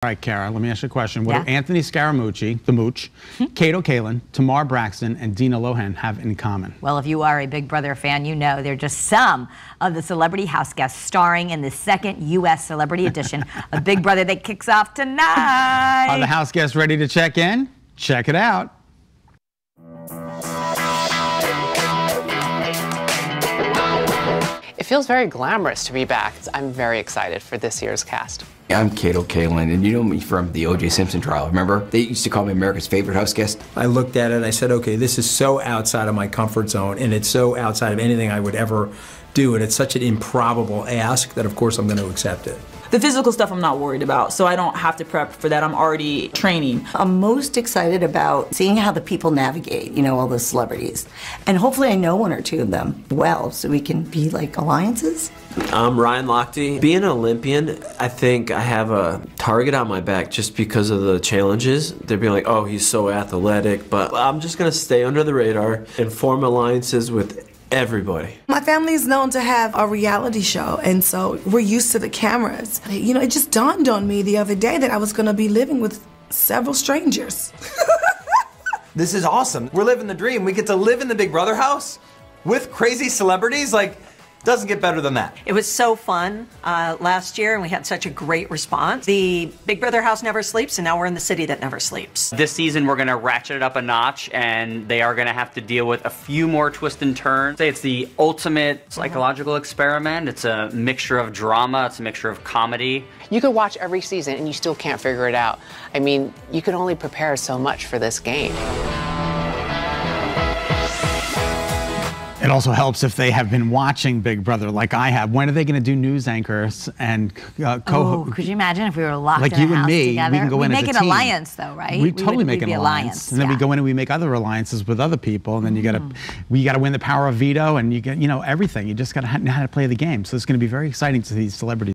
All right, Kara, let me ask you a question. What do Anthony Scaramucci, the Mooch, Kato Kaelin, Tamar Braxton, and Dina Lohan have in common? Well, if you are a Big Brother fan, you know they're just some of the celebrity house guests starring in the second U.S. Celebrity Edition of Big Brother that kicks off tonight. Are the house guests ready to check in? Check it out. It feels very glamorous to be back. I'm very excited for this year's cast. I'm Kato Kaelin, and you know me from the O.J. Simpson trial, remember? They used to call me America's favorite house guest. I looked at it and I said, okay, this is so outside of my comfort zone, and it's so outside of anything I would ever do, and it's such an improbable ask that of course I'm going to accept it. The physical stuff I'm not worried about, so I don't have to prep for that. I'm already training. I'm most excited about seeing how the people navigate, you know, all the celebrities. And hopefully I know one or two of them well, so we can be like alliances. I'm Ryan Lochte. Being an Olympian, I think I have a target on my back just because of the challenges. They're being like, oh, he's so athletic, but I'm just gonna stay under the radar and form alliances with everybody. My family is known to have a reality show, and so we're used to the cameras. You know, it just dawned on me the other day that I was gonna be living with several strangers. This is awesome. We're living the dream. We get to live in the Big Brother house with crazy celebrities. Like, doesn't get better than that. It was so fun last year, and we had such a great response. The Big Brother house never sleeps, and now we're in the city that never sleeps. This season, we're gonna ratchet it up a notch, and they are gonna have to deal with a few more twists and turns. Say it's the ultimate psychological experiment. It's a mixture of drama, it's a mixture of comedy. You could watch every season and you still can't figure it out. I mean, you can only prepare so much for this game. It also helps if they have been watching Big Brother like I have. When are they going to do news anchors and co-host? Could you imagine if we were locked like in a you and house me? together? We can go in as a make an team. Alliance, though, right? We totally make an alliance, and then we go in and we make other alliances with other people, and then you got to win the power of veto, and you know everything. You just got to know how to play the game. So it's going to be very exciting to see these celebrities.